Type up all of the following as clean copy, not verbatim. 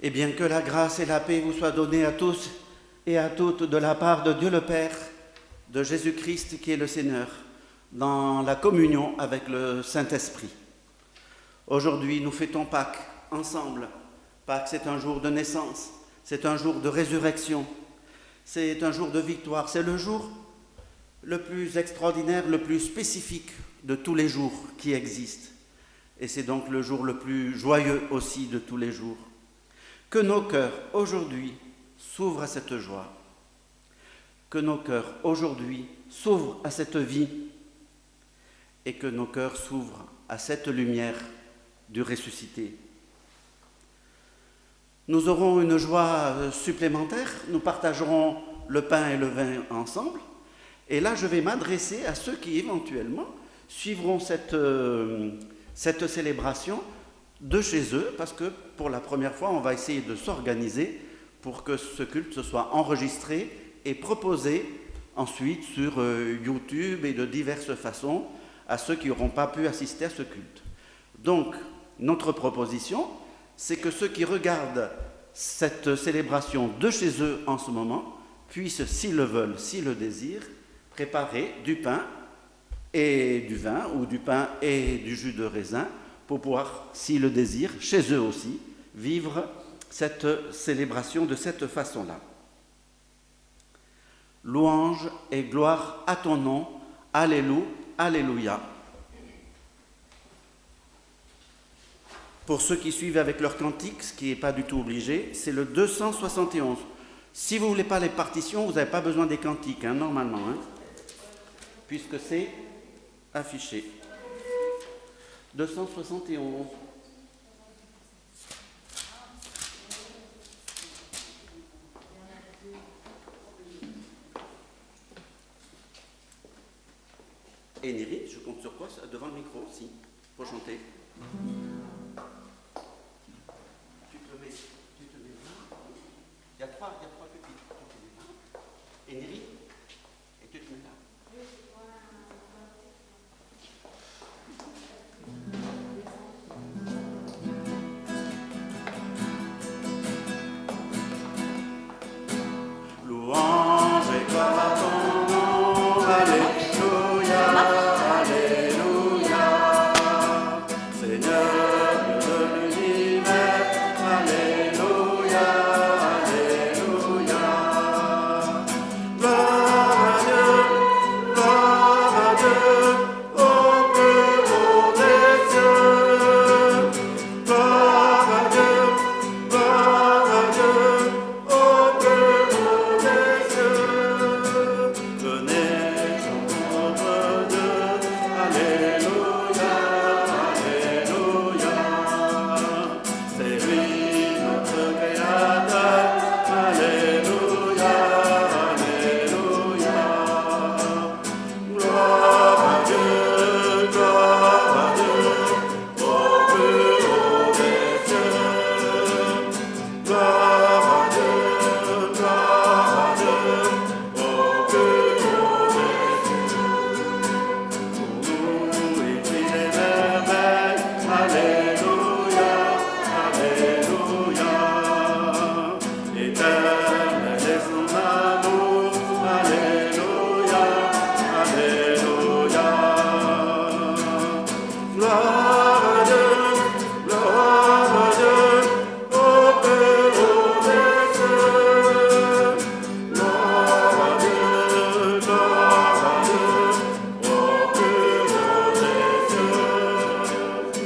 Eh bien, que la grâce et la paix vous soient données à tous et à toutes de la part de Dieu le Père, de Jésus-Christ qui est le Seigneur, dans la communion avec le Saint-Esprit. Aujourd'hui, nous fêtons Pâques ensemble. Pâques, c'est un jour de naissance, c'est un jour de résurrection, c'est un jour de victoire, c'est le jour le plus extraordinaire, le plus spécifique de tous les jours qui existent. Et c'est donc le jour le plus joyeux aussi de tous les jours. Que nos cœurs aujourd'hui s'ouvrent à cette joie, que nos cœurs aujourd'hui s'ouvrent à cette vie et que nos cœurs s'ouvrent à cette lumière du ressuscité. Nous aurons une joie supplémentaire, nous partagerons le pain et le vin ensemble et là je vais m'adresser à ceux qui éventuellement suivront cette célébration de chez eux, parce que pour la première fois, on va essayer de s'organiser pour que ce culte soit enregistré et proposé ensuite sur YouTube et de diverses façons à ceux qui n'auront pas pu assister à ce culte. Donc, notre proposition, c'est que ceux qui regardent cette célébration de chez eux en ce moment puissent, s'ils le veulent, s'ils le désirent, préparer du pain et du vin, ou du pain et du jus de raisin, pour pouvoir, s'ils le désirent, chez eux aussi, vivre cette célébration de cette façon-là. Louange et gloire à ton nom, Alléluia, Alléluia. Pour ceux qui suivent avec leur cantique, ce qui n'est pas du tout obligé, c'est le 271. Si vous ne voulez pas les partitions, vous n'avez pas besoin des cantiques, normalement, puisque c'est affiché. 271. Et Néry, je compte sur quoi devant le micro aussi, pour chanter. Tu te mets là. Il y a trois pupitres. Tu te mets là. Et Néry, et tu te mets là. Louange et gloire à ton nom, Alléluia, Alléluia. Seigneur Dieu de l'univers, Alléluia, Alléluia. Gloire à Dieu, au plus haut des cieux. Gloire à Dieu, au plus haut des cieux. Venez, chantons notre Dieu, Alléluia, Alléluia. C'est lui notre Créateur, Alléluia, Alléluia. Gloire à Dieu, au plus haut des cieux. Gloire à Dieu, au plus haut des cieux. Pour nous, il crie les merveilles, Alléluia, Alléluia. Éternel est son amour, Alléluia, Alléluia. Gloire à Dieu, au plus haut des cieux. Gloire à Dieu, au plus haut des cieux.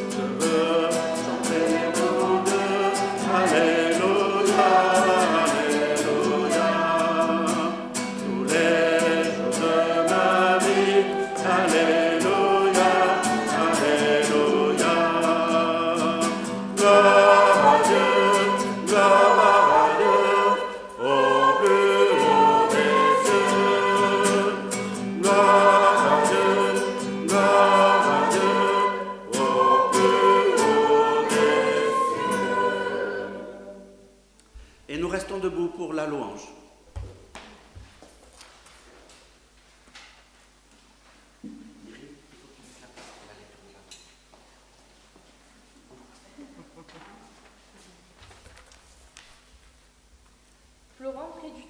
Je veux chanter mon Dieu, Alléluia, Alléluia. Tous les jours de ma vie, Alléluia, Alléluia. Gloire à Dieu, au plus haut des cieux. Gloire à Dieu, au plus haut des cieux. Et nous restons debout pour la louange.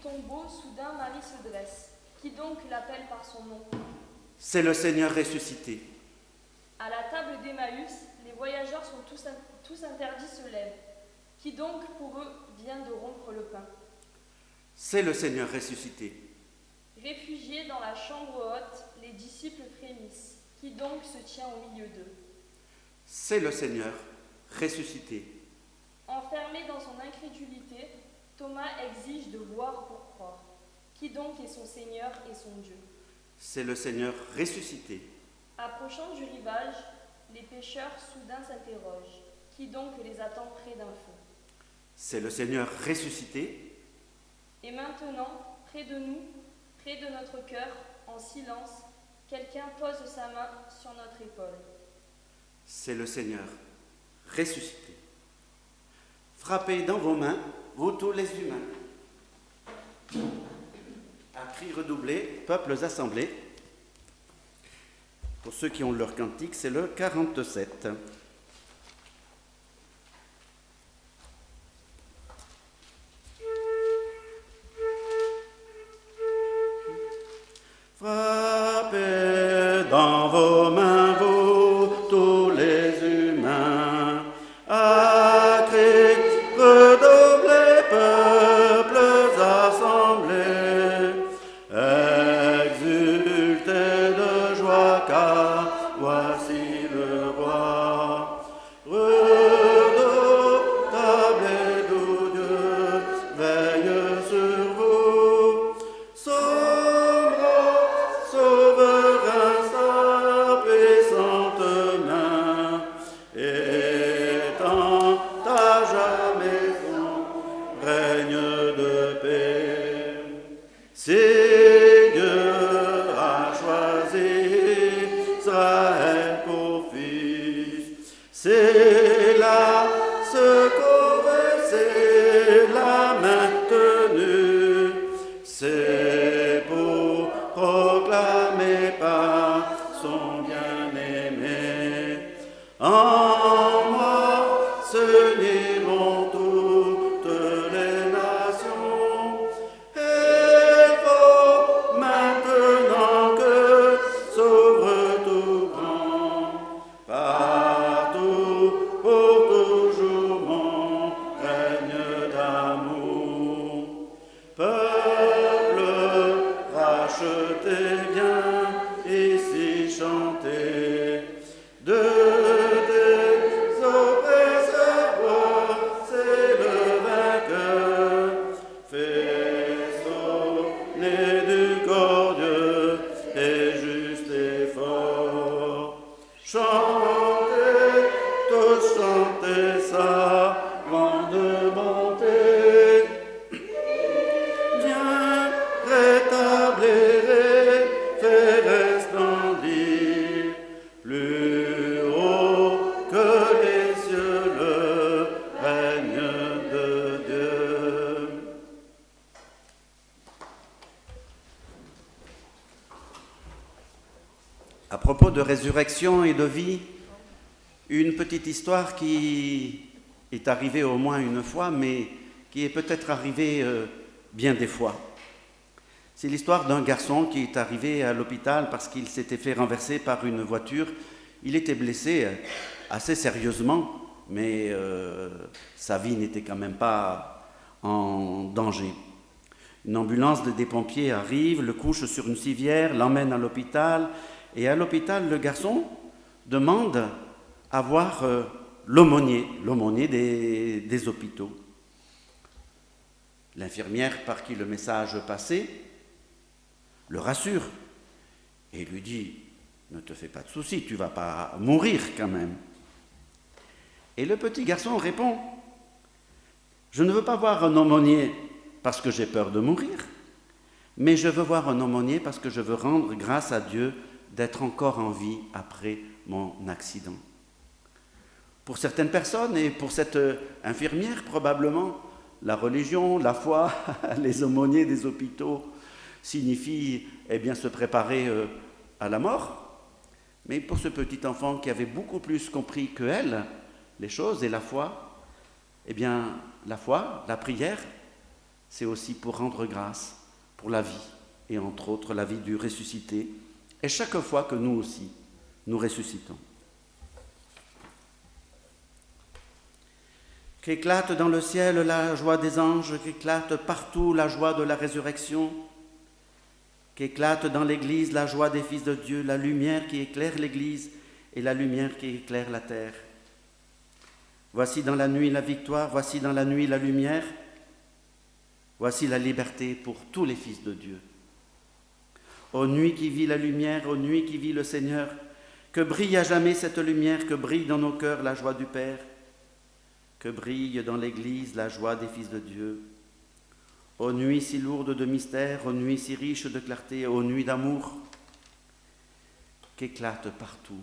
tombeau, soudain Marie se dresse. Qui donc l'appelle par son nom? C'est le Seigneur ressuscité. À la table d'Emmaüs, les voyageurs sont tous interdits se lèvent. Qui donc pour eux vient de rompre le pain? C'est le Seigneur ressuscité. Réfugiés dans la chambre haute, les disciples frémissent. Qui donc se tient au milieu d'eux? C'est le Seigneur ressuscité. Enfermé dans son incrédulité, Thomas exige de voir pour croire. Qui donc est son Seigneur et son Dieu? C'est le Seigneur ressuscité. Approchant du rivage, les pêcheurs soudain s'interrogent. Qui donc les attend près d'un feu? C'est le Seigneur ressuscité. Et maintenant, près de nous, près de notre cœur, en silence, quelqu'un pose sa main sur notre épaule. C'est le Seigneur ressuscité. Frappez dans vos mains, vous tous les humains. À cri redoublé, peuples assemblés. Pour ceux qui ont leur cantique, c'est le 47. Frappez dans vos mains, vous tous les humains, à cri redoublés, peuples assemblés, exultez de joie car voici le roi. Redoutable et doux Dieu veille sur vous, souverain, sa puissante main, étend à jamais son règne de paix. Si Dieu a choisi Israël pour fils, c'est là ce qu'on veut, c'est la maintenue, c'est pour proclamer par son bien-aimé. En moi se liront toutes les nations, et faut maintenant que s'ouvre tout grand, partout pour toujours mon règne d'amour. Peuple racheté, viens ici chanter. De tes oppresseurs, c'est le vainqueur. Fais sonner du corps Dieu et juste et fort. Chantez, tous chantez sa grande bonté. Viens rétablir, fais resplendir plus haut que les cieux le règne de Dieu. À propos de résurrection et de vie, une petite histoire qui est arrivée au moins une fois, mais qui est peut-être arrivée bien des fois. C'est l'histoire d'un garçon qui est arrivé à l'hôpital parce qu'il s'était fait renverser par une voiture. Il était blessé assez sérieusement, mais sa vie n'était quand même pas en danger. Une ambulance des pompiers arrive, le couche sur une civière, l'emmène à l'hôpital, et à l'hôpital, le garçon demande à voir l'aumônier des hôpitaux. L'infirmière, par qui le message passait, le rassure et lui dit « Ne te fais pas de soucis, tu ne vas pas mourir quand même. » Et le petit garçon répond « Je ne veux pas voir un aumônier parce que j'ai peur de mourir, mais je veux voir un aumônier parce que je veux rendre grâce à Dieu d'être encore en vie après mon accident. » Pour certaines personnes et pour cette infirmière, probablement, la religion, la foi, les aumôniers des hôpitaux signifient se préparer à la mort. Mais pour ce petit enfant qui avait beaucoup plus compris qu'elle, les choses et la foi, la foi, la prière, c'est aussi pour rendre grâce pour la vie, et entre autres la vie du ressuscité, et chaque fois que nous aussi, nous ressuscitons. Qu'éclate dans le ciel la joie des anges, qu'éclate partout la joie de la résurrection, qu'éclate dans l'Église la joie des fils de Dieu, la lumière qui éclaire l'Église et la lumière qui éclaire la terre. Voici dans la nuit la victoire, voici dans la nuit la lumière, voici la liberté pour tous les fils de Dieu. Ô nuit qui vit la lumière, ô nuit qui vit le Seigneur, que brille à jamais cette lumière, que brille dans nos cœurs la joie du Père, que brille dans l'Église la joie des fils de Dieu. Ô nuit si lourde de mystère, ô nuit si riche de clarté, ô nuit d'amour, qu'éclate partout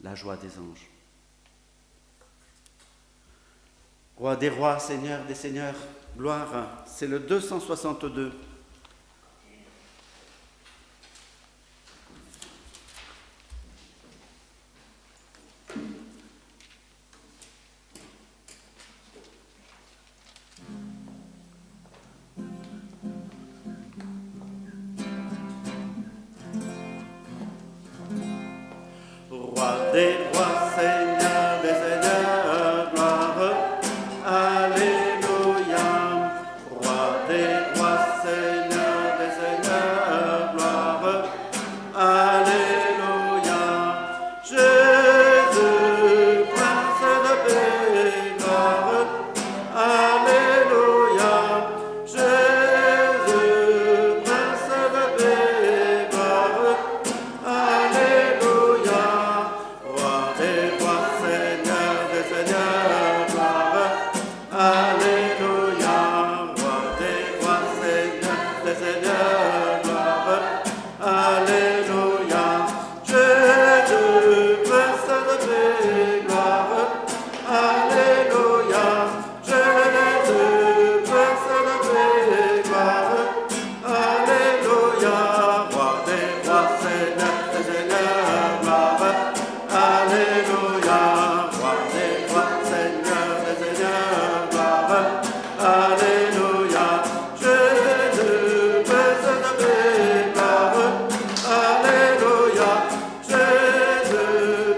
la joie des anges. Roi des rois, Seigneur des seigneurs, gloire, c'est le 262. Roi des rois, Seigneur des seigneurs, gloire, alléluia. Roi des rois, Seigneur des seigneurs, gloire, alléluia. Jésus, prince de paix, gloire, alléluia. Jésus, prince de paix, gloire, alléluia. Roi des rois, Seigneur des seigneurs, gloire, alléluia. Roi des rois, Seigneur des seigneurs, gloire, alléluia. Jésus, prince de paix, gloire, alléluia. Jésus, prince de paix, gloire, alléluia. Roi des rois, Seigneur des seigneurs, gloire, alléluia. Roi des rois, Seigneur des seigneurs, gloire, alléluia. Jésus, prince de paix, gloire, alléluia. Jésus,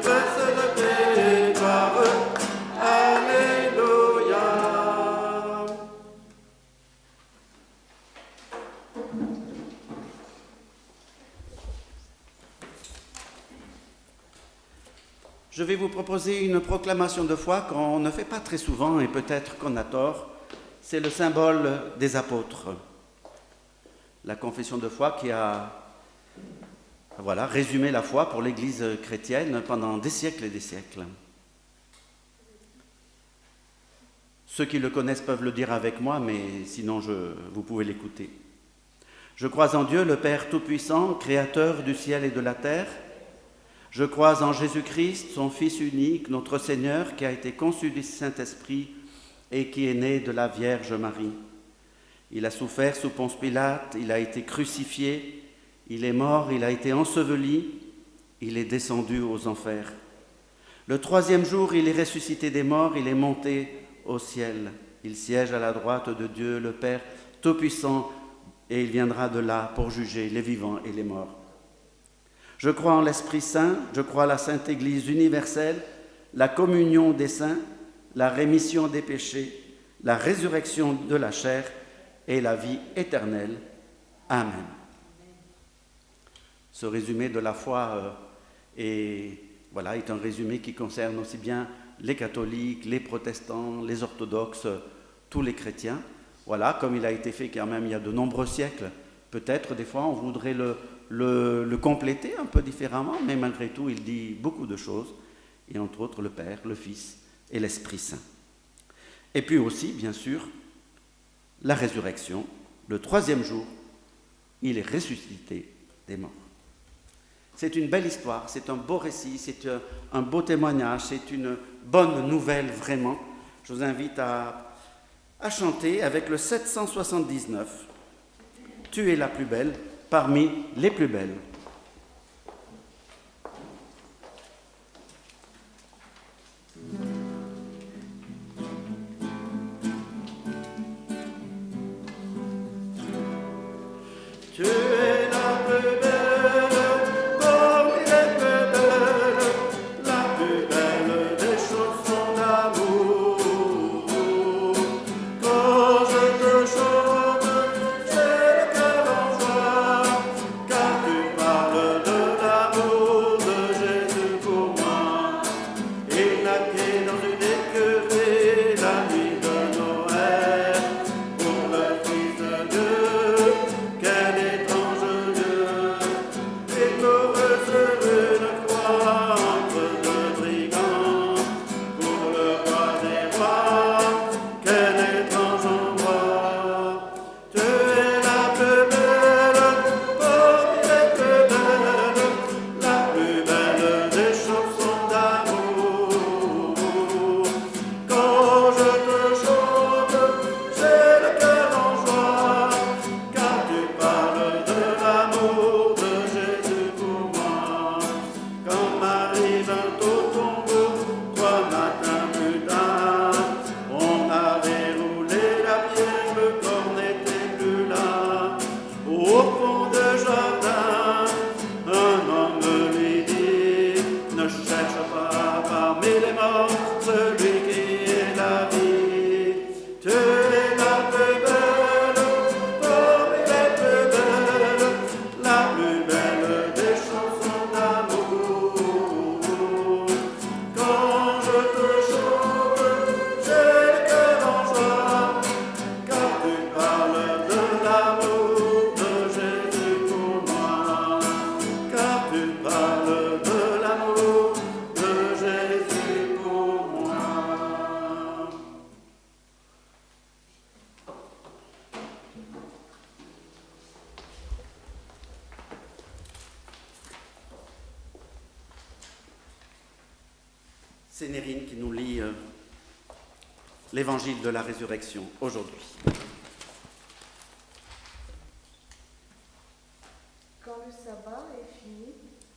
prince de paix, gloire, alléluia. Je vais vous proposer une proclamation de foi qu'on ne fait pas très souvent et peut-être qu'on a tort. C'est le symbole des apôtres. La confession de foi qui a résumé la foi pour l'Église chrétienne pendant des siècles et des siècles. Ceux qui le connaissent peuvent le dire avec moi, mais sinon vous pouvez l'écouter. Je crois en Dieu, le Père Tout-Puissant, Créateur du ciel et de la terre. Je crois en Jésus-Christ, son Fils unique, notre Seigneur, qui a été conçu du Saint-Esprit et qui est né de la Vierge Marie. Il a souffert sous Ponce Pilate, il a été crucifié, il est mort, il a été enseveli, il est descendu aux enfers. Le troisième jour, il est ressuscité des morts, il est monté au ciel. Il siège à la droite de Dieu, le Père Tout-Puissant, et il viendra de là pour juger les vivants et les morts. Je crois en l'Esprit Saint, je crois à la Sainte Église universelle, la communion des saints, la rémission des péchés, la résurrection de la chair et la vie éternelle. Amen. Ce résumé de la foi est un résumé qui concerne aussi bien les catholiques, les protestants, les orthodoxes, tous les chrétiens. Voilà, comme il a été fait quand même il y a de nombreux siècles. Peut-être des fois on voudrait le compléter un peu différemment, mais malgré tout il dit beaucoup de choses, et entre autres le Père, le Fils et l'Esprit Saint. Et puis aussi, bien sûr, la résurrection, le troisième jour, il est ressuscité des morts. C'est une belle histoire, c'est un beau récit, c'est un beau témoignage, c'est une bonne nouvelle vraiment. Je vous invite à chanter avec le 779. Tu es la plus belle parmi les plus belles. C'est Nérine qui nous lit l'évangile de la résurrection aujourd'hui. Quand le sabbat est fini,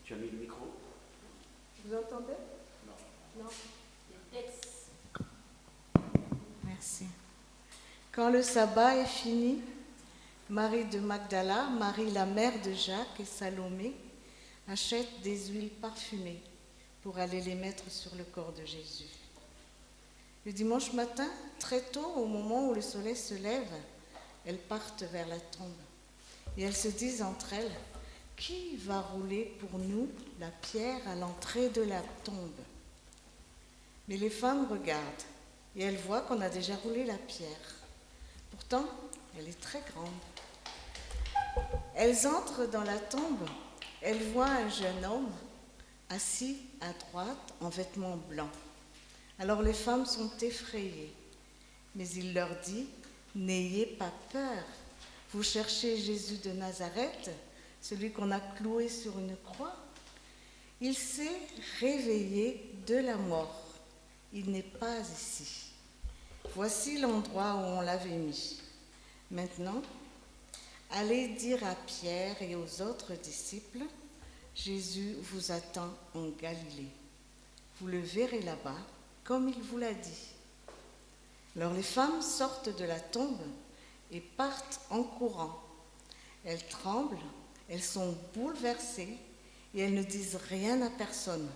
Tu as mis le micro? vous entendez? Non. Non. Ex. Merci. Quand le sabbat est fini, Marie de Magdala, Marie la mère de Jacques et Salomé achètent des huiles parfumées pour aller les mettre sur le corps de Jésus. Le dimanche matin, très tôt, au moment où le soleil se lève, elles partent vers la tombe et elles se disent entre elles: qui va rouler pour nous la pierre à l'entrée de la tombe? Mais les femmes regardent et elles voient qu'on a déjà roulé la pierre. Pourtant, elle est très grande. Elles entrent dans la tombe, elles voient un jeune homme assis à droite en vêtements blancs. Alors les femmes sont effrayées, mais il leur dit: n'ayez pas peur, vous cherchez Jésus de Nazareth, celui qu'on a cloué sur une croix. Il s'est réveillé de la mort, il n'est pas ici. Voici l'endroit où on l'avait mis. Maintenant, allez dire à Pierre et aux autres disciples: Jésus vous attend en Galilée. Vous le verrez là-bas, comme il vous l'a dit. Alors les femmes sortent de la tombe et partent en courant. Elles tremblent, elles sont bouleversées et elles ne disent rien à personne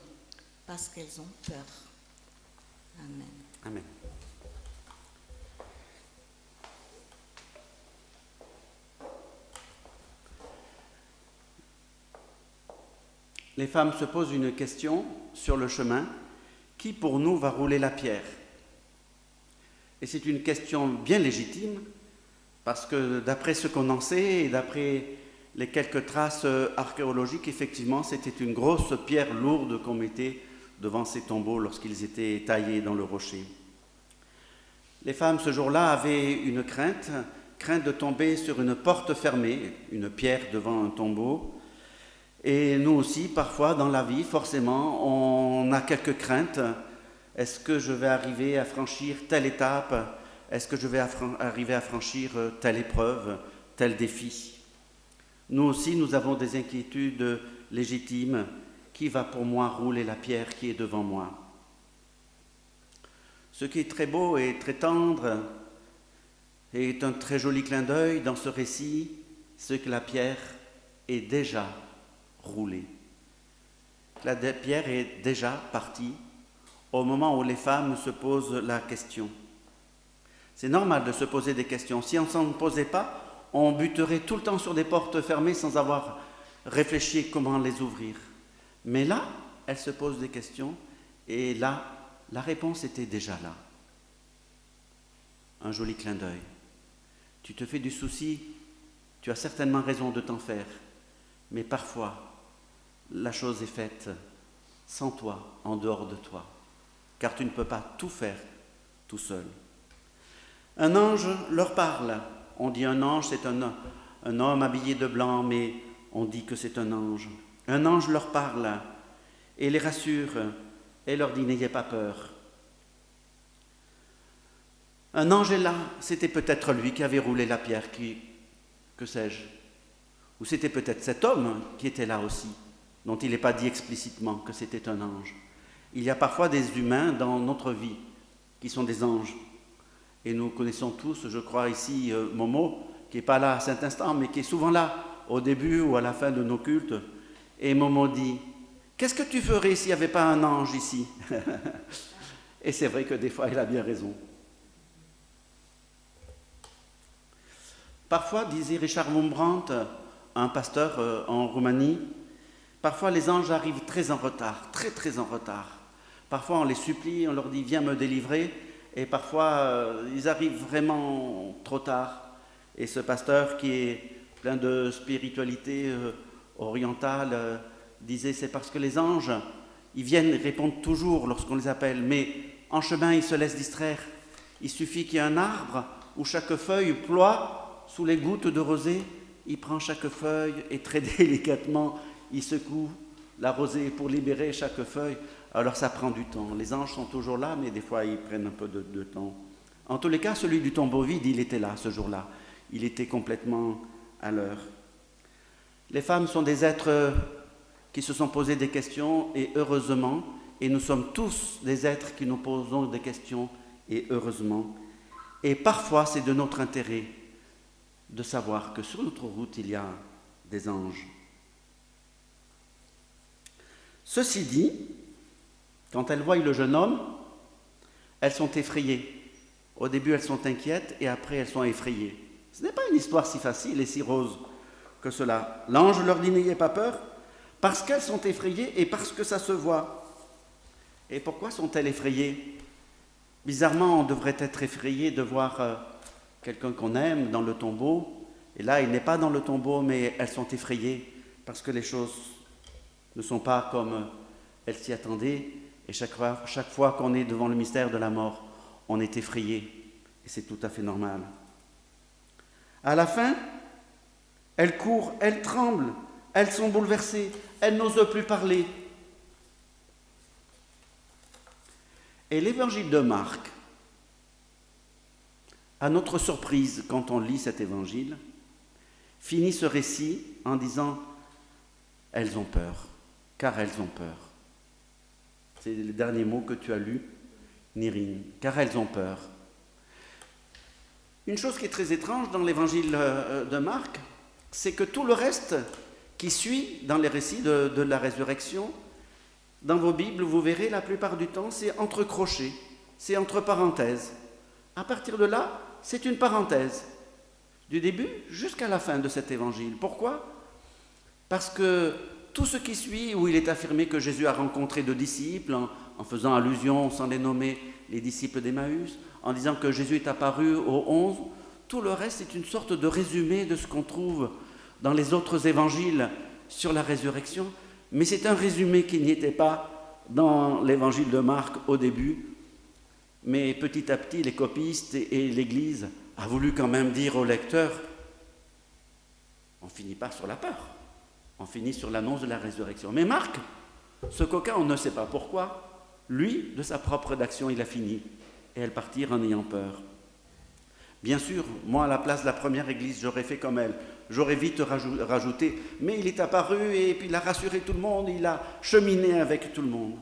parce qu'elles ont peur. Amen. Amen. Les femmes se posent une question sur le chemin: qui pour nous va rouler la pierre? Et c'est une question bien légitime, parce que d'après ce qu'on en sait et d'après les quelques traces archéologiques, effectivement, c'était une grosse pierre lourde qu'on mettait devant ces tombeaux lorsqu'ils étaient taillés dans le rocher. Les femmes, ce jour-là, avaient une crainte de tomber sur une porte fermée, une pierre devant un tombeau. Et nous aussi, parfois, dans la vie, forcément, on a quelques craintes. Est-ce que je vais arriver à franchir telle étape? Est-ce que je vais arriver à franchir telle épreuve, tel défi? Nous aussi, nous avons des inquiétudes légitimes. Qui va pour moi rouler la pierre qui est devant moi? Ce qui est très beau et très tendre et est un très joli clin d'œil dans ce récit, c'est que la pierre est déjà roulée. La pierre est déjà partie au moment où les femmes se posent la question. C'est normal de se poser des questions. Si on ne s'en posait pas, on buterait tout le temps sur des portes fermées sans avoir réfléchi comment les ouvrir. Mais là, elle se pose des questions et là, la réponse était déjà là. Un joli clin d'œil. Tu te fais du souci, tu as certainement raison de t'en faire, mais parfois, la chose est faite sans toi, en dehors de toi, car tu ne peux pas tout faire tout seul. Un ange leur parle. On dit un ange, c'est un homme habillé de blanc, mais on dit que c'est un ange. Un ange leur parle et les rassure et leur dit: n'ayez pas peur. Un ange est là, c'était peut-être lui qui avait roulé la pierre, que sais-je? Ou c'était peut-être cet homme qui était là aussi, dont il n'est pas dit explicitement que c'était un ange. Il y a parfois des humains dans notre vie qui sont des anges. Et nous connaissons tous, je crois ici, Momo, qui n'est pas là à cet instant, mais qui est souvent là, au début ou à la fin de nos cultes. Et Momo dit: qu'est-ce que tu ferais s'il n'y avait pas un ange ici? Et c'est vrai que des fois, il a bien raison. Parfois, disait Richard Wurmbrand, un pasteur en Roumanie, parfois les anges arrivent très en retard, très très en retard. Parfois on les supplie, on leur dit: viens me délivrer, et parfois ils arrivent vraiment trop tard. Et ce pasteur qui est plein de spiritualité orientale disait: c'est parce que les anges, ils viennent et répondent toujours lorsqu'on les appelle, mais en chemin ils se laissent distraire. Il suffit qu'il y ait un arbre où chaque feuille ploie sous les gouttes de rosée, il prend chaque feuille et très délicatement il secoue la rosée pour libérer chaque feuille. Alors ça prend du temps. Les anges sont toujours là, mais des fois ils prennent un peu de temps. En tous les cas, celui du tombeau vide, il était là ce jour-là. Il était complètement à l'heure. Les femmes sont des êtres qui se sont posés des questions, et heureusement, et nous sommes tous des êtres qui nous posons des questions, et heureusement. Et parfois, c'est de notre intérêt de savoir que sur notre route, il y a des anges. Ceci dit, quand elles voient le jeune homme, elles sont effrayées. Au début, elles sont inquiètes et après, elles sont effrayées. Ce n'est pas une histoire si facile et si rose que cela. L'ange leur dit « N'ayez pas peur » parce qu'elles sont effrayées et parce que ça se voit. Et pourquoi sont-elles effrayées? Bizarrement, on devrait être effrayé de voir quelqu'un qu'on aime dans le tombeau. Et là, il n'est pas dans le tombeau, mais elles sont effrayées parce que les choses ne sont pas comme elles s'y attendaient. Et chaque fois qu'on est devant le mystère de la mort, on est effrayé. Et c'est tout à fait normal. À la fin, elles courent, elles tremblent, elles sont bouleversées, elles n'osent plus parler. Et l'évangile de Marc, à notre surprise quand on lit cet évangile, finit ce récit en disant « Elles ont peur, car elles ont peur ». C'est le dernier mot que tu as lu, Nirine, car elles ont peur. Une chose qui est très étrange dans l'évangile de Marc, c'est que tout le reste qui suit dans les récits de la résurrection, dans vos Bibles, vous verrez, la plupart du temps, c'est entre crochets, c'est entre parenthèses. À partir de là, c'est une parenthèse, du début jusqu'à la fin de cet évangile. Pourquoi? Parce que tout ce qui suit, où il est affirmé que Jésus a rencontré 2 disciples, en faisant allusion, sans les nommer, les disciples d'Emmaüs, en disant que Jésus est apparu aux 11, tout le reste est une sorte de résumé de ce qu'on trouve dans les autres évangiles sur la résurrection, mais c'est un résumé qui n'y était pas dans l'évangile de Marc au début. Mais petit à petit, les copistes et l'Église a voulu quand même dire aux lecteurs, on finit pas sur la peur, on finit sur l'annonce de la résurrection. Mais Marc, ce coquin, on ne sait pas pourquoi, lui, de sa propre rédaction, il a fini, et elles partirent en ayant peur. Bien sûr, moi, à la place de la première Église, j'aurais fait comme elle. J'aurais vite rajouté, mais il est apparu et puis il a rassuré tout le monde, il a cheminé avec tout le monde.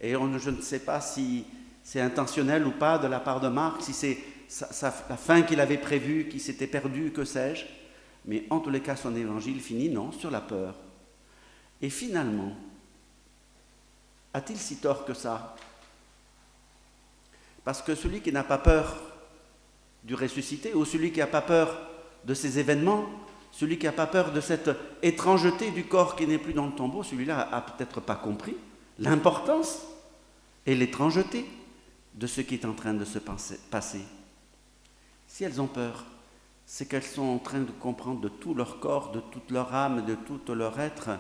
Et je ne sais pas si c'est intentionnel ou pas de la part de Marc, si c'est la fin qu'il avait prévue, qui s'était perdue, que sais-je. Mais en tous les cas, son évangile finit, non, sur la peur. Et finalement, a-t-il si tort que ça? Parce que celui qui n'a pas peur du ressuscité, ou celui qui n'a pas peur de ces événements, celui qui n'a pas peur de cette étrangeté du corps qui n'est plus dans le tombeau, celui-là a peut-être pas compris l'importance et l'étrangeté de ce qui est en train de se passer. Si elles ont peur, c'est qu'elles sont en train de comprendre de tout leur corps, de toute leur âme, de tout leur être,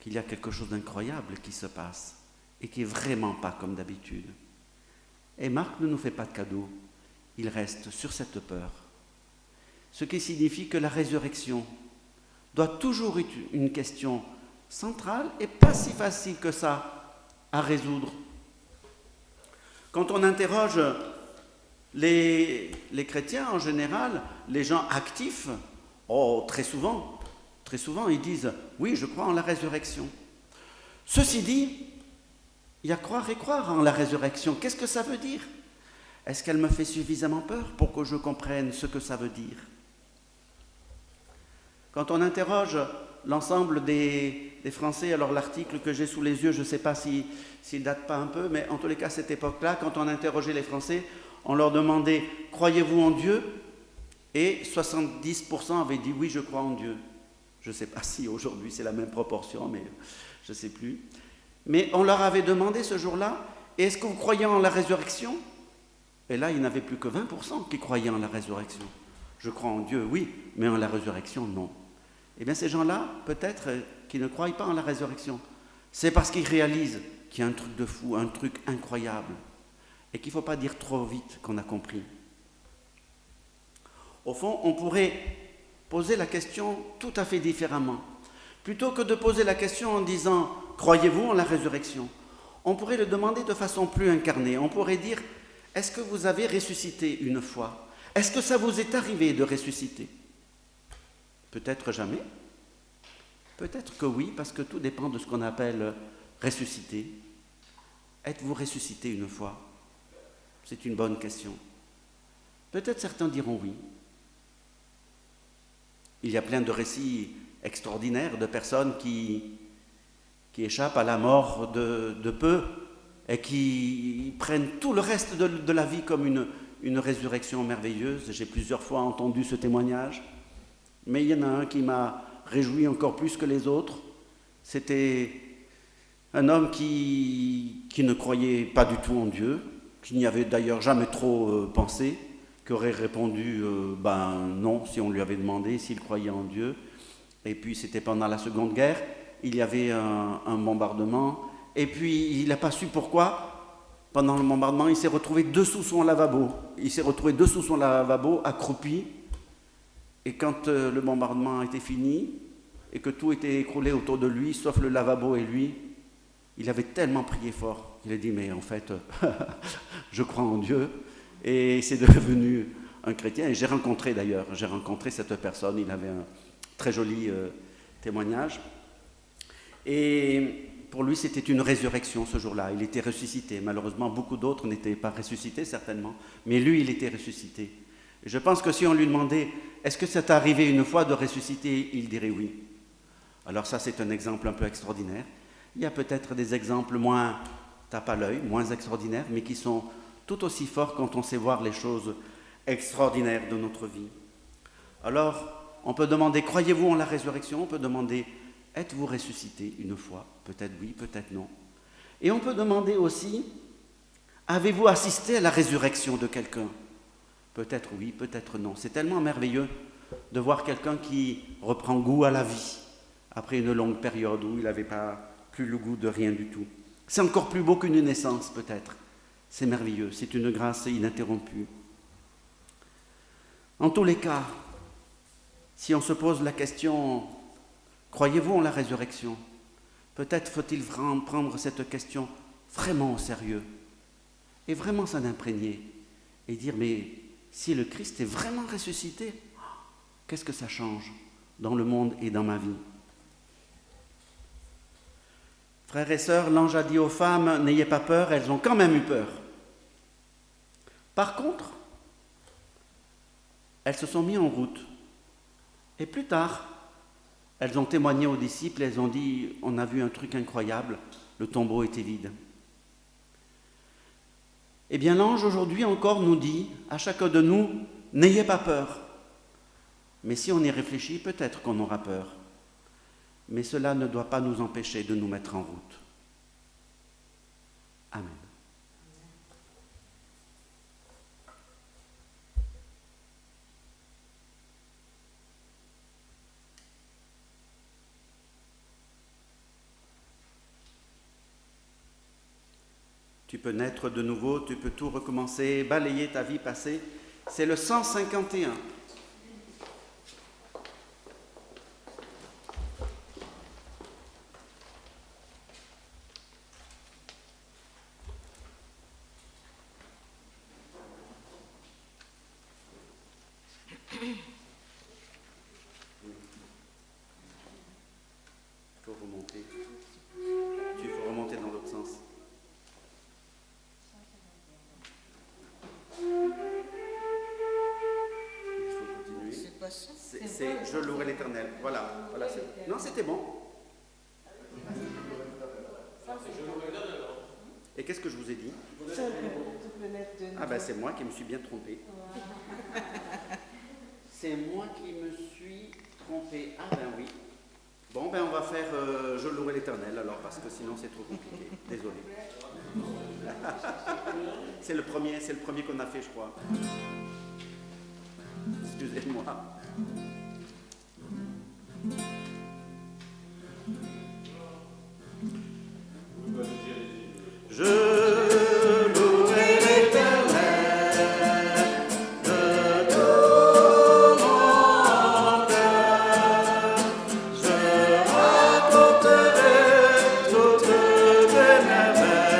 qu'il y a quelque chose d'incroyable qui se passe et qui n'est vraiment pas comme d'habitude. Et Marc ne nous fait pas de cadeau, il reste sur cette peur. Ce qui signifie que la résurrection doit toujours être une question centrale et pas si facile que ça à résoudre. Quand on interroge les chrétiens en général, les gens actifs, très souvent, ils disent « oui, je crois en la résurrection ». Ceci dit, il y a croire et croire en la résurrection. Qu'est-ce que ça veut dire? Est-ce qu'elle me fait suffisamment peur pour que je comprenne ce que ça veut dire? Quand on interroge l'ensemble des Français, alors l'article que j'ai sous les yeux, je ne sais pas s'il date pas un peu, mais en tous les cas, à cette époque-là, quand on interrogeait les Français, on leur demandait « Croyez-vous en Dieu ?» et 70% avaient dit « Oui, je crois en Dieu ». Je ne sais pas si aujourd'hui c'est la même proportion, mais je ne sais plus. Mais on leur avait demandé ce jour-là « Est-ce que vous croyez en la résurrection ?» Et là, il n'y en avait plus que 20% qui croyaient en la résurrection. Je crois en Dieu, oui, mais en la résurrection, non. Eh bien, ces gens-là, peut-être, qui ne croient pas en la résurrection, c'est parce qu'ils réalisent qu'il y a un truc de fou, un truc incroyable, et qu'il ne faut pas dire trop vite qu'on a compris. Au fond, on pourrait poser la question tout à fait différemment. Plutôt que de poser la question en disant « Croyez-vous en la résurrection ?» On pourrait le demander de façon plus incarnée. On pourrait dire, est-ce que vous avez ressuscité une fois? Est-ce que ça vous est arrivé de ressusciter? Peut-être jamais. Peut-être que oui, parce que tout dépend de ce qu'on appelle ressusciter. Êtes-vous ressuscité une fois? C'est une bonne question. Peut-être certains diront oui. Il y a plein de récits extraordinaires de personnes qui échappent à la mort de peu et qui prennent tout le reste de la vie comme une résurrection merveilleuse. J'ai plusieurs fois entendu ce témoignage, mais il y en a un qui m'a réjoui encore plus que les autres. C'était un homme qui ne croyait pas du tout en Dieu, qui n'y avait d'ailleurs jamais trop pensé, qui aurait répondu non si on lui avait demandé s'il croyait en Dieu. Et puis c'était pendant la Seconde Guerre, il y avait un bombardement, et puis il n'a pas su pourquoi, pendant le bombardement, il s'est retrouvé dessous son lavabo. Il s'est retrouvé dessous son lavabo, accroupi, et quand le bombardement était fini, et que tout était écroulé autour de lui, sauf le lavabo et lui, il avait tellement prié fort, il a dit, mais en fait, je crois en Dieu, et c'est devenu un chrétien. Et j'ai rencontré cette personne, il avait un très joli témoignage. Et pour lui, c'était une résurrection ce jour-là. Il était ressuscité. Malheureusement, beaucoup d'autres n'étaient pas ressuscités, certainement. Mais lui, il était ressuscité. Et je pense que si on lui demandait, est-ce que ça t'est arrivé une fois de ressusciter, il dirait oui. Alors ça, c'est un exemple un peu extraordinaire. Il y a peut-être des exemples moins tape à l'œil, moins extraordinaires, mais qui sont tout aussi forts quand on sait voir les choses extraordinaires de notre vie. Alors, on peut demander, croyez-vous en la résurrection? On peut demander, êtes-vous ressuscité une fois? Peut-être oui, peut-être non. Et on peut demander aussi, avez-vous assisté à la résurrection de quelqu'un? Peut-être oui, peut-être non. C'est tellement merveilleux de voir quelqu'un qui reprend goût à la vie après une longue période où il n'avait pas plus le goût de rien du tout. C'est encore plus beau qu'une naissance, peut-être. C'est merveilleux, c'est une grâce ininterrompue. En tous les cas, si on se pose la question, croyez-vous en la résurrection? Peut-être faut-il prendre cette question vraiment au sérieux et vraiment s'en imprégner et dire, mais si le Christ est vraiment ressuscité, qu'est-ce que ça change dans le monde et dans ma vie? Frères et sœurs, l'ange a dit aux femmes, n'ayez pas peur, elles ont quand même eu peur. Par contre, elles se sont mises en route. Et plus tard, elles ont témoigné aux disciples, elles ont dit, on a vu un truc incroyable, le tombeau était vide. Eh bien, l'ange aujourd'hui encore nous dit, à chacun de nous, n'ayez pas peur. Mais si on y réfléchit, peut-être qu'on aura peur. Mais cela ne doit pas nous empêcher de nous mettre en route. Amen. Tu peux naître de nouveau, tu peux tout recommencer, balayer ta vie passée. C'est le 151. Il faut remonter dans l'autre sens. Il faut continuer. C'est pas ça. C'est je louerai l'Éternel. Voilà. Non, c'était bon. Et qu'est-ce que je vous ai dit? Ah ben c'est moi qui me suis bien trompé. C'est moi qui me suis trompé. Ah ben oui. Bon, ben on va faire je louerai l'Éternel alors, parce que sinon c'est trop compliqué. Désolé. C'est le premier qu'on a fait, je crois. Excusez-moi. Je louerai l'Éternel de tout mon cœur. Je raconterai toutes tes merveilles.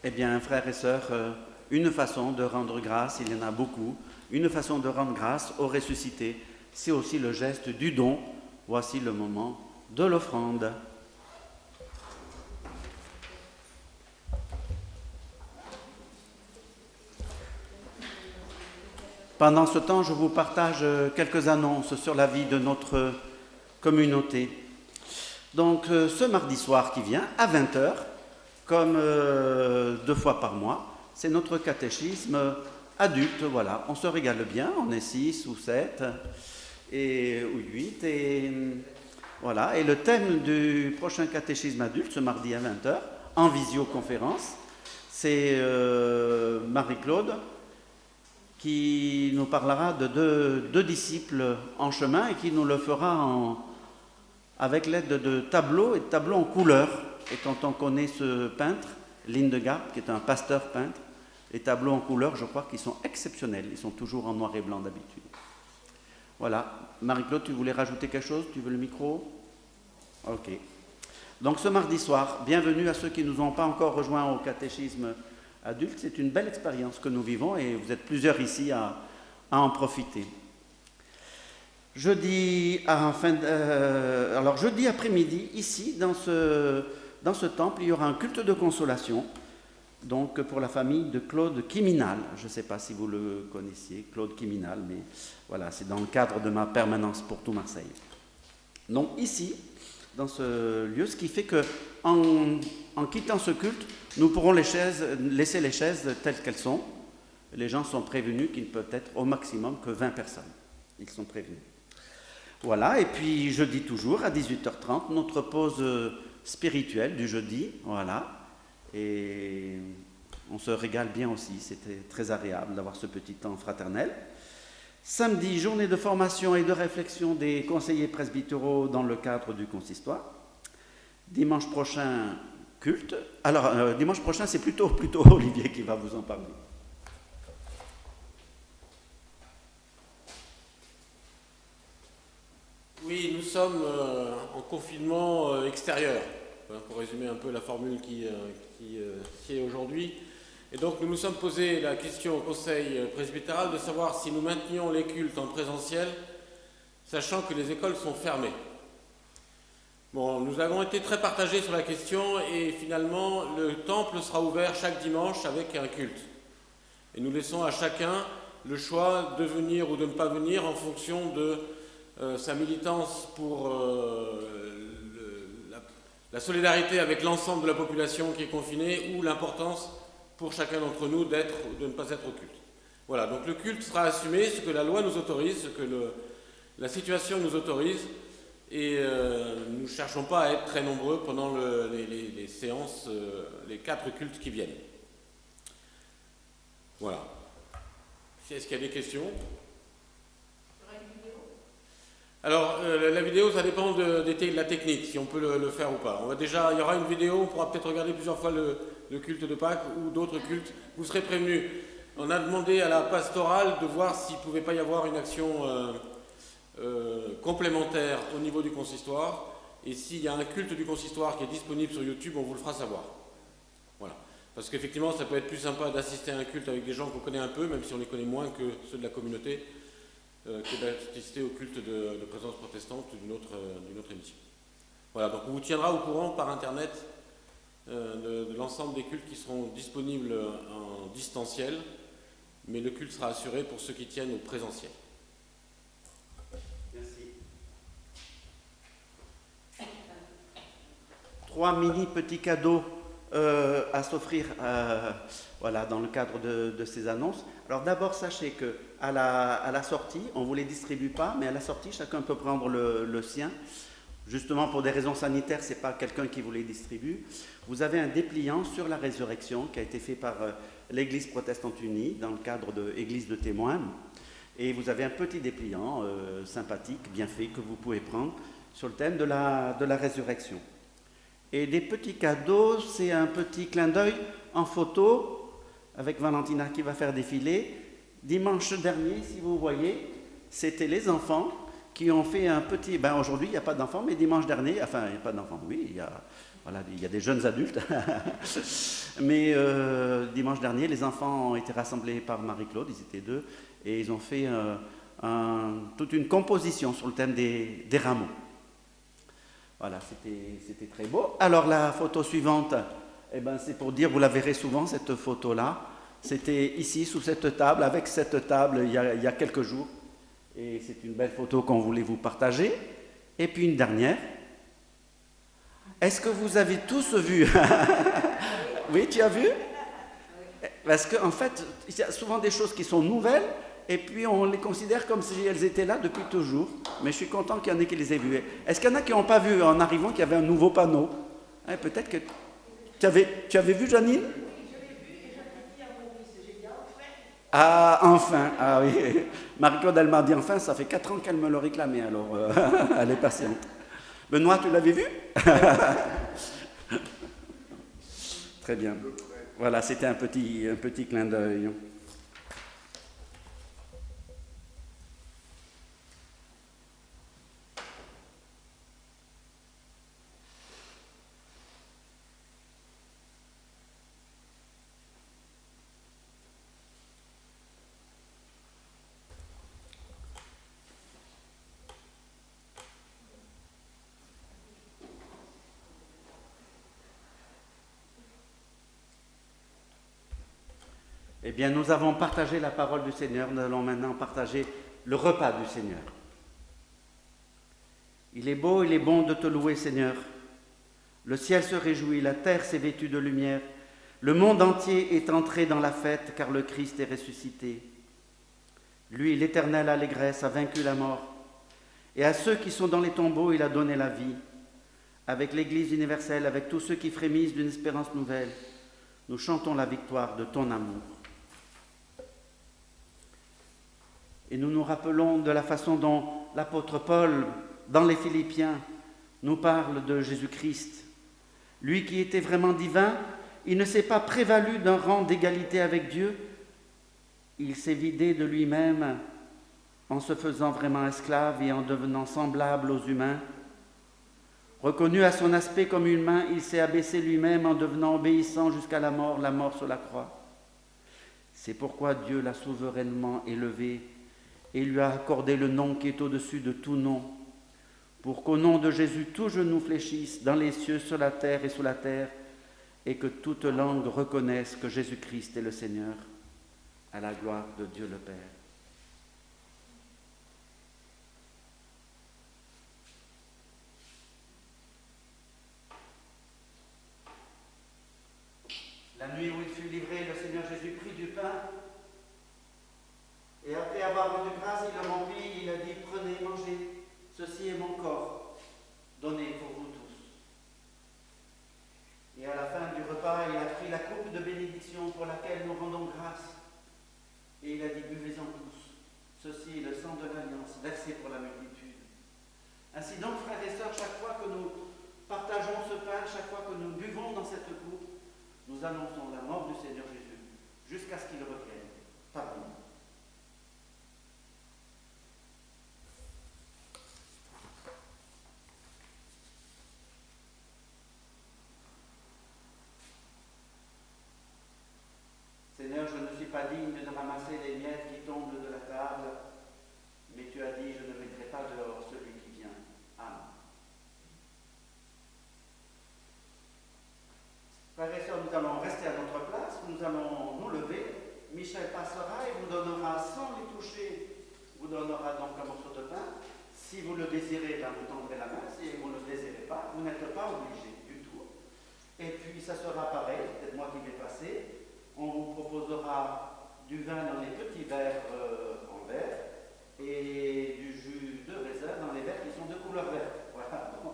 Eh bien, frères et sœurs, une façon de rendre grâce, il y en a beaucoup, une façon de rendre grâce au ressuscité, c'est aussi le geste du don. Voici le moment de l'offrande. Pendant ce temps, je vous partage quelques annonces sur la vie de notre communauté. Donc, ce mardi soir qui vient, à 20h, comme 2 fois par mois, c'est notre catéchisme adulte. Voilà, on se régale bien, on est 6 ou 7 ou 8. Et voilà, et le thème du prochain catéchisme adulte, ce mardi à 20h, en visioconférence, c'est Marie-Claude qui nous parlera de deux disciples en chemin et qui nous le fera avec l'aide de tableaux et de tableaux en couleur. Et quand on connaît ce peintre, Lindegaard, qui est un pasteur peintre, les tableaux en couleur, je crois qu'ils sont exceptionnels. Ils sont toujours en noir et blanc d'habitude. Voilà. Marie-Claude, tu voulais rajouter quelque chose? Tu veux le micro? Ok. Donc ce mardi soir, bienvenue à ceux qui ne nous ont pas encore rejoints au catéchisme adulte. C'est une belle expérience que nous vivons et vous êtes plusieurs ici à en profiter. Jeudi après-midi, ici, dans ce temple, il y aura un culte de consolation, donc pour la famille de Claude Quiminal. Je ne sais pas si vous le connaissiez, Claude Quiminal, mais voilà, c'est dans le cadre de ma permanence pour tout Marseille. Donc ici, dans ce lieu, ce qui fait que en quittant ce culte, nous pourrons laisser les chaises telles qu'elles sont. Les gens sont prévenus qu'il ne peut être au maximum que 20 personnes. Ils sont prévenus. Voilà, et puis jeudi toujours, à 18h30, notre pause spirituelle du jeudi, voilà. Et on se régale bien aussi, c'était très agréable d'avoir ce petit temps fraternel. Samedi, journée de formation et de réflexion des conseillers presbytéraux dans le cadre du consistoire. Dimanche prochain, culte. Alors, dimanche prochain, c'est plutôt Olivier qui va vous en parler. Oui, nous sommes en confinement extérieur, pour résumer un peu la formule qui est aujourd'hui. Et donc nous nous sommes posé la question au Conseil presbytéral de savoir si nous maintenions les cultes en présentiel, sachant que les écoles sont fermées. Bon, nous avons été très partagés sur la question et finalement le temple sera ouvert chaque dimanche avec un culte. Et nous laissons à chacun le choix de venir ou de ne pas venir en fonction de sa militance pour la solidarité avec l'ensemble de la population qui est confinée ou l'importance pour chacun d'entre nous d'être ou de ne pas être au culte. Voilà, donc le culte sera assumé, ce que la loi nous autorise, ce que la situation nous autorise, et nous ne cherchons pas à être très nombreux pendant les séances, les 4 cultes qui viennent. Voilà. Est-ce qu'il y a des questions ? Alors, la vidéo, ça dépend de la technique, si on peut le faire ou pas. Il y aura une vidéo, on pourra peut-être regarder plusieurs fois le culte de Pâques ou d'autres cultes. Vous serez prévenus. On a demandé à la pastorale de voir s'il ne pouvait pas y avoir une action complémentaire au niveau du consistoire. Et s'il y a un culte du consistoire qui est disponible sur YouTube, on vous le fera savoir. Voilà. Parce qu'effectivement, ça peut être plus sympa d'assister à un culte avec des gens qu'on connaît un peu, même si on les connaît moins que ceux de la communauté, que d'assister au culte de présence protestante ou d'une autre émission. Voilà, donc on vous tiendra au courant par Internet de l'ensemble des cultes qui seront disponibles en distanciel, mais le culte sera assuré pour ceux qui tiennent au présentiel. Merci. 3 mini petits cadeaux à s'offrir voilà, dans le cadre de ces annonces. Alors d'abord, sachez qu'à la sortie, on ne vous les distribue pas, mais à la sortie, chacun peut prendre le sien. Justement, pour des raisons sanitaires, ce n'est pas quelqu'un qui vous les distribue. Vous avez un dépliant sur la résurrection qui a été fait par l'Église protestante unie dans le cadre de Église de témoins. Et vous avez un petit dépliant sympathique, bien fait, que vous pouvez prendre sur le thème de la résurrection. Et des petits cadeaux, c'est un petit clin d'œil en photo avec Valentina qui va faire défiler. Dimanche dernier, si vous voyez, c'était les enfants qui ont fait un petit... Ben aujourd'hui, il n'y a pas d'enfants, mais dimanche dernier, enfin, il n'y a pas d'enfants, oui, il y a des jeunes adultes. Mais dimanche dernier, les enfants ont été rassemblés par Marie-Claude, ils étaient 2, et ils ont fait toute une composition sur le thème des rameaux. Voilà, c'était très beau. Alors la photo suivante, eh ben, c'est pour dire, vous la verrez souvent cette photo-là. C'était ici, sous cette table, avec cette table, il y a quelques jours. Et c'est une belle photo qu'on voulait vous partager. Et puis une dernière. Est-ce que vous avez tous vu? Oui, tu as vu? Parce qu'en fait, il y a souvent des choses qui sont nouvelles, et puis on les considère comme si elles étaient là depuis toujours. Mais je suis content qu'il y en ait qui les aient vues. Est-ce qu'il y en a qui n'ont pas vu en arrivant qu'il y avait un nouveau panneau? Hein, peut-être que... Tu avais vu, Janine? Ah, enfin. Ah oui. Marie-Claude, elle m'a dit enfin, ça fait 4 ans qu'elle me le réclamait, alors elle est patiente. Benoît, tu l'avais vu? Très bien. Voilà, c'était un petit clin d'œil. Eh bien, nous avons partagé la parole du Seigneur, nous allons maintenant partager le repas du Seigneur. Il est beau, il est bon de te louer, Seigneur. Le ciel se réjouit, la terre s'est vêtue de lumière. Le monde entier est entré dans la fête, car le Christ est ressuscité. Lui, l'éternelle allégresse, a vaincu la mort. Et à ceux qui sont dans les tombeaux, il a donné la vie. Avec l'Église universelle, avec tous ceux qui frémissent d'une espérance nouvelle, nous chantons la victoire de ton amour. Et nous nous rappelons de la façon dont l'apôtre Paul, dans les Philippiens, nous parle de Jésus-Christ. Lui qui était vraiment divin, il ne s'est pas prévalu d'un rang d'égalité avec Dieu. Il s'est vidé de lui-même en se faisant vraiment esclave et en devenant semblable aux humains. Reconnu à son aspect comme humain, il s'est abaissé lui-même en devenant obéissant jusqu'à la mort sur la croix. C'est pourquoi Dieu l'a souverainement élevé et lui a accordé le nom qui est au-dessus de tout nom, pour qu'au nom de Jésus, tout genou fléchisse dans les cieux, sur la terre et sous la terre, et que toute langue reconnaisse que Jésus-Christ est le Seigneur, à la gloire de Dieu le Père. La nuit où il fut livré, le Seigneur Jésus prit du pain, et après avoir rendu grâce, il le remplit, il a dit, prenez, mangez, ceci est mon corps, donné pour vous tous. Et à la fin du repas, il a pris la coupe de bénédiction pour laquelle nous rendons grâce, et il a dit, buvez-en tous, ceci est le sang de l'alliance, versé pour la multitude. Ainsi donc, frères et sœurs, chaque fois que nous partageons ce pain, chaque fois que nous buvons dans cette coupe, nous annonçons la mort du Seigneur Jésus, jusqu'à ce qu'il revienne parmi nous. Seigneur, je ne suis pas digne de ramasser les miettes qui tombent de la table, mais tu as dit, je ne mettrai pas dehors celui qui vient. Amen. Frères et sœurs, nous allons rester à notre place, nous allons nous lever. Michel passera et vous donnera, sans les toucher, vous donnera donc un morceau de pain. Si vous le désirez, ben vous tendrez la main. Si vous ne le désirez pas, vous n'êtes pas obligé du tout. Et puis ça sera pareil, peut-être moi qui vais passer. On vous proposera du vin dans les petits verres en verre et du jus de raisin dans les verres qui sont de couleur verte. Voilà. Bon.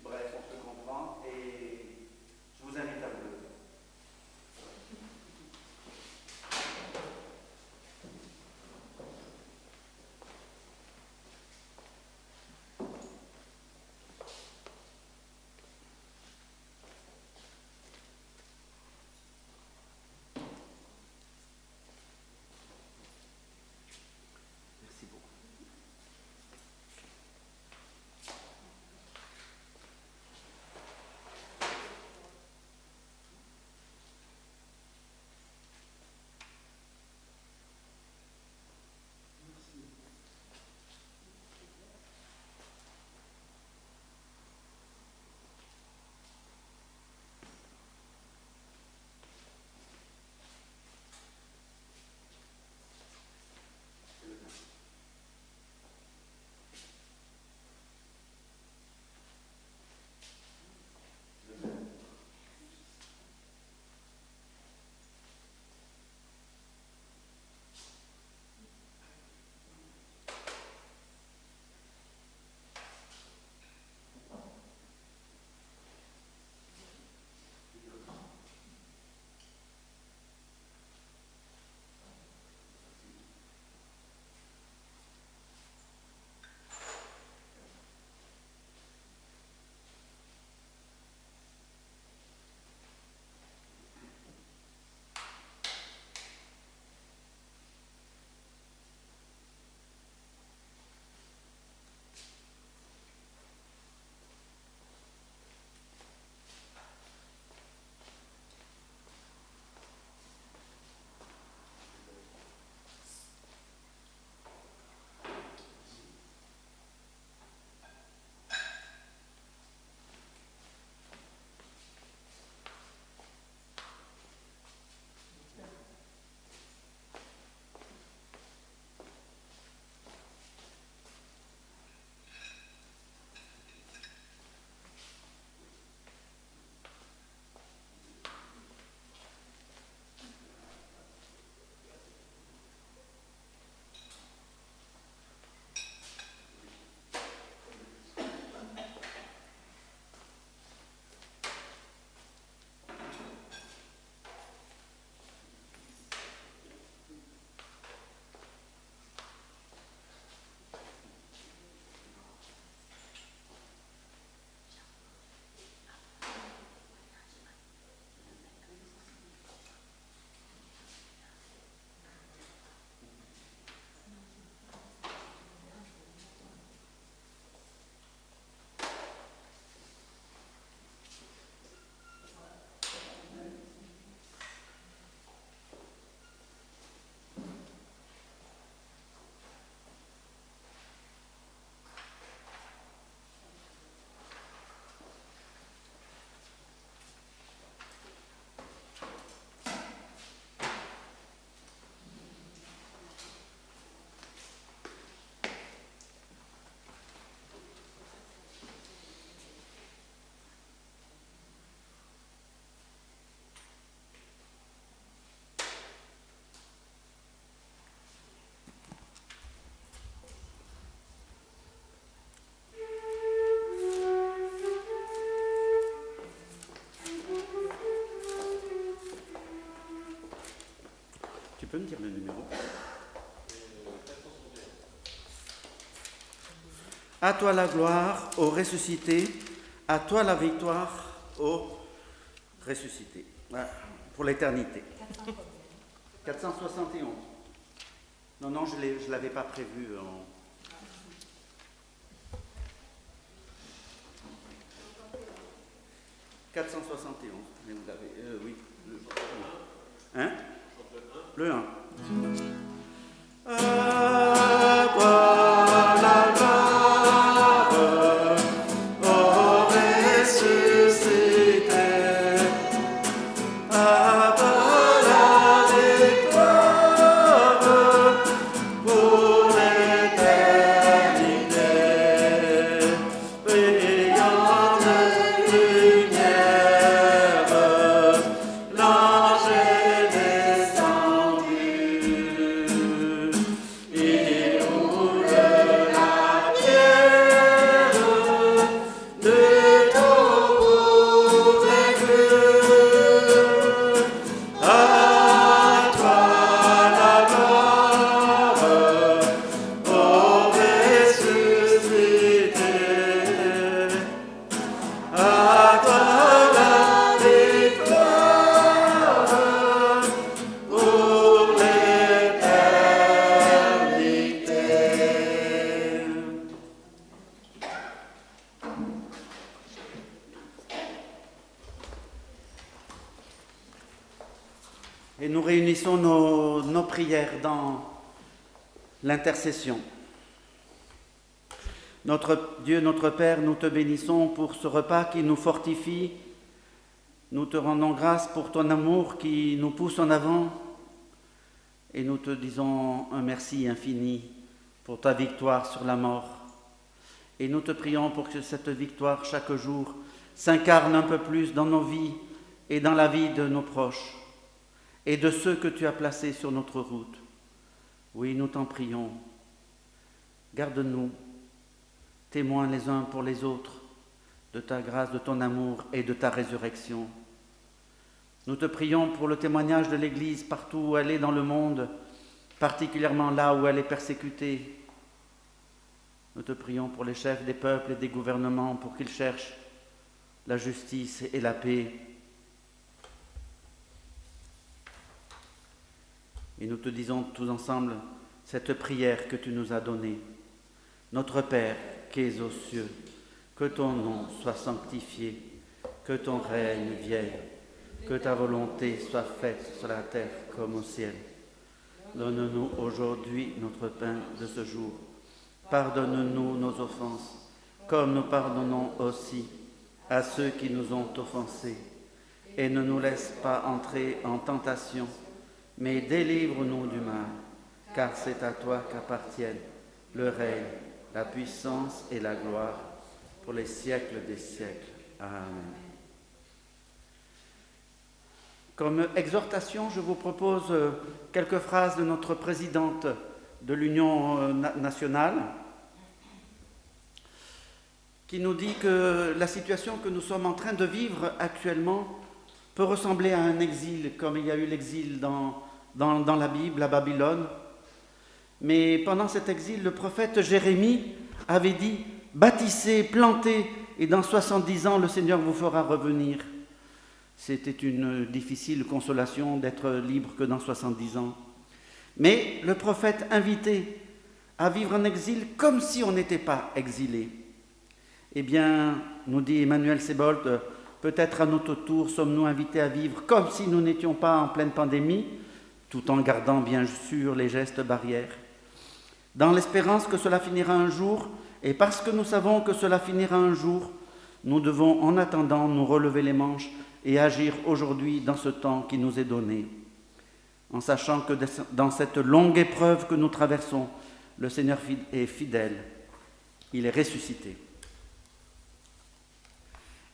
Bref, on se comprend et je vous invite à vous lever. Merci beaucoup. me dire le numéro? À toi la gloire, ô ressuscité, à toi la victoire, ô ressuscité. Voilà, pour l'éternité. 471. Non, je ne l'avais pas prévu. 471. Mais vous l'avez, oui. Hein? Le 1. À toi la gloire, ô ressuscité, à toi la victoire pour l'éternité, brillante lumière, l'ange est descendu. Il ouvre la pierre de ton convaincu. À toi la gloire, ô ressuscité. À toi la victoire pour l'éternité. Et nous réunissons nos prières dans l'intercession. Notre Dieu, notre Père, nous te bénissons pour ce repas qui nous fortifie. Nous te rendons grâce pour ton amour qui nous pousse en avant. Et nous te disons un merci infini pour ta victoire sur la mort. Et nous te prions pour que cette victoire, chaque jour, s'incarne un peu plus dans nos vies et dans la vie de nos proches et de ceux que tu as placés sur notre route. Oui, nous t'en prions. Garde-nous, témoins les uns pour les autres, de ta grâce, de ton amour et de ta résurrection. Nous te prions pour le témoignage de l'Église partout où elle est dans le monde, particulièrement là où elle est persécutée. Nous te prions pour les chefs des peuples et des gouvernements, pour qu'ils cherchent la justice et la paix. Et nous te disons tous ensemble cette prière que tu nous as donnée. Notre Père, qui es aux cieux, que ton nom soit sanctifié, que ton règne vienne, que ta volonté soit faite sur la terre comme au ciel. Donne-nous aujourd'hui notre pain de ce jour. Pardonne-nous nos offenses, comme nous pardonnons aussi à ceux qui nous ont offensés. Et ne nous laisse pas entrer en tentation, mais délivre-nous du mal, car c'est à toi qu'appartiennent le règne, la puissance et la gloire pour les siècles des siècles. Amen. Comme exhortation, je vous propose quelques phrases de notre présidente de l'Union nationale, qui nous dit que la situation que nous sommes en train de vivre actuellement peut ressembler à un exil, comme il y a eu l'exil dans la Bible, à Babylone. Mais pendant cet exil, le prophète Jérémie avait dit « Bâtissez, plantez, et dans 70 ans, le Seigneur vous fera revenir ». C'était une difficile consolation d'être libre que dans 70 ans. Mais le prophète invitait à vivre en exil comme si on n'était pas exilé. Eh bien, nous dit Emmanuel Seboldt, peut-être à notre tour sommes-nous invités à vivre comme si nous n'étions pas en pleine pandémie, tout en gardant bien sûr les gestes barrières. Dans l'espérance que cela finira un jour, et parce que nous savons que cela finira un jour, nous devons en attendant nous relever les manches et agir aujourd'hui dans ce temps qui nous est donné, en sachant que dans cette longue épreuve que nous traversons, le Seigneur est fidèle, il est ressuscité.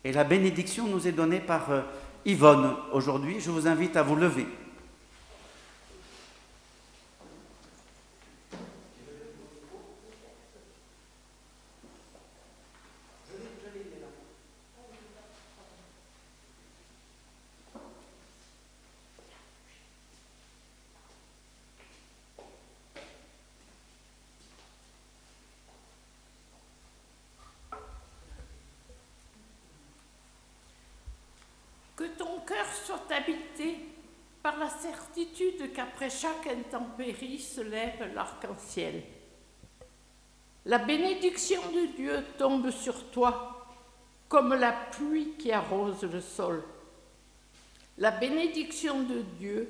Et la bénédiction nous est donnée par Yvonne aujourd'hui. Je vous invite à vous lever. ton cœur soit habité par la certitude qu'après chaque intempérie se lève l'arc-en-ciel. La bénédiction de Dieu tombe sur toi comme la pluie qui arrose le sol. La bénédiction de Dieu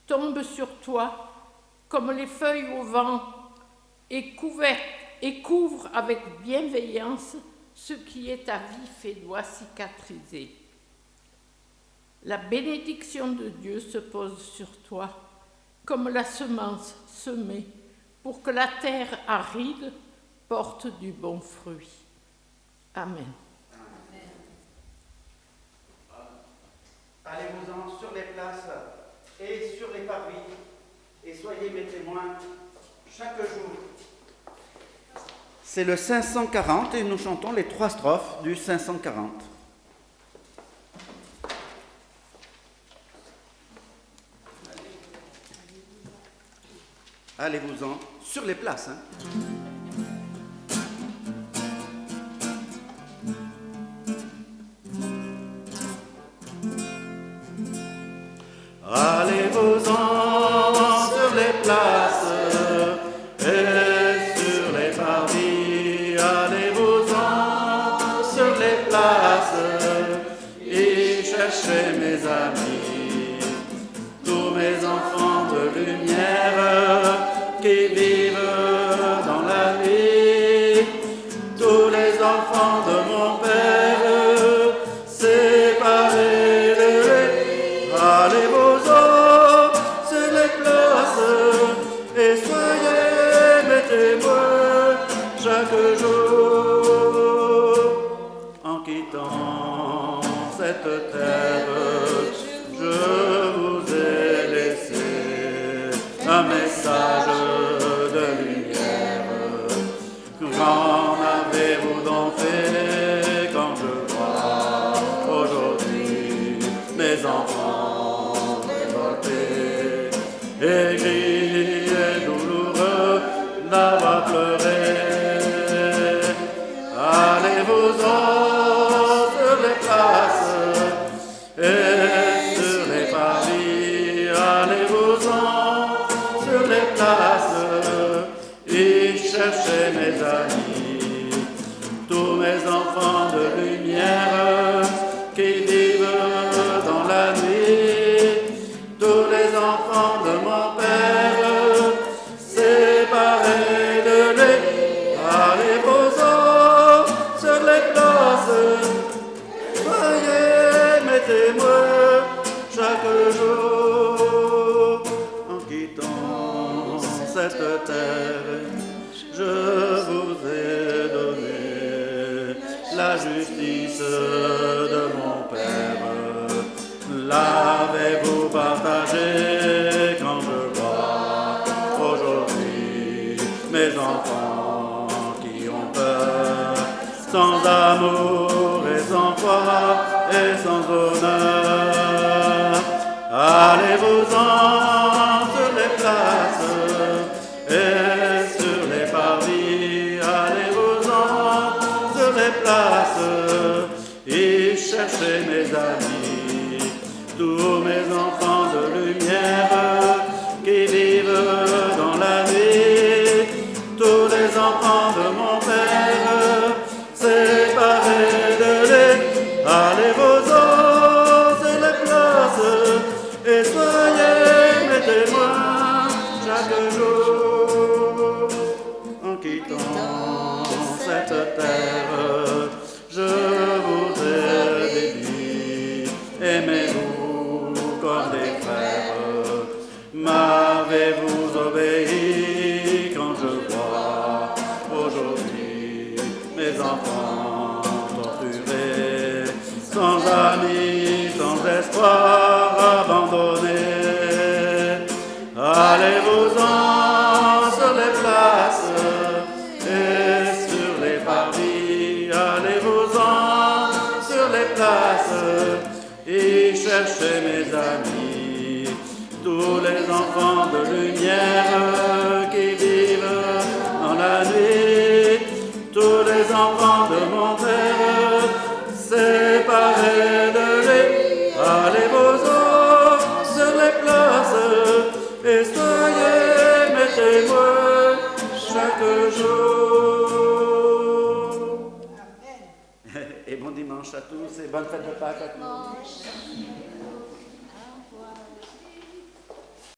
tombe sur toi comme les feuilles au vent et couvre avec bienveillance ce qui est à vif et doit cicatriser. La bénédiction de Dieu se pose sur toi comme la semence semée pour que la terre aride porte du bon fruit. Amen. Allez-vous-en sur les places et sur les parvis et soyez mes témoins chaque jour. C'est le 540 et nous chantons les 3 strophes du 540. Allez-vous-en sur les places. Allez-vous-en sur les places et sur les parvis. Allez-vous-en sur les places et cherchez mes amis, tous mes enfants de lumière qui vivent dans la nuit, tous les enfants de mon Père séparés de lui. Allez-vous-en sur les places et soyez mes témoins chaque jour. En quittant cette terre, je vous ai laissé un message de lumière. Qu'en avez-vous donc fait quand je vois aujourd'hui mes enfants révoltés, aigris et douloureux d'avoir pleuré? Allez-vous-en sur les places et sur les parvis. Allez-vous-en sur les places et cherchez mes amis, tous mes enfants de lumière qui vivent dans la nuit, tous les enfants de mon Père séparés de lui. Allez-vous-en sur les places, soyez mes témoins chaque jour. En quittant cette terre, je vous ai donné la justice de mon Père. L'avez-vous partagé quand je vois aujourd'hui mes enfants qui ont peur, sans amour et sans foi et sans honneur? Allez-vous-en sur les places et sur les parvis. Allez-vous-en sur les places et cherchez mes amis, tous mes enfants de lumière qui vivent dans la nuit, tous les enfants de mon Père séparés de lui. Allez-vous-en sur les places et soyez mes témoins chaque jour. En quittant cette terre, je vous ai dit, aimez-vous comme des frères. M'avez-vous obéi quand je vois aujourd'hui mes enfants torturés, sans amis, sans espoir, abandonnés? Allez-vous-en sur les places et sur les parvis. Allez-vous-en sur les places et cherchez mes amis, tous les enfants de lumière qui vivent dans la nuit, tous les enfants de mon Père séparés de lui. soyez mes témoins chaque jour. Et bon dimanche à tous et bonne fête de Pâques à tous.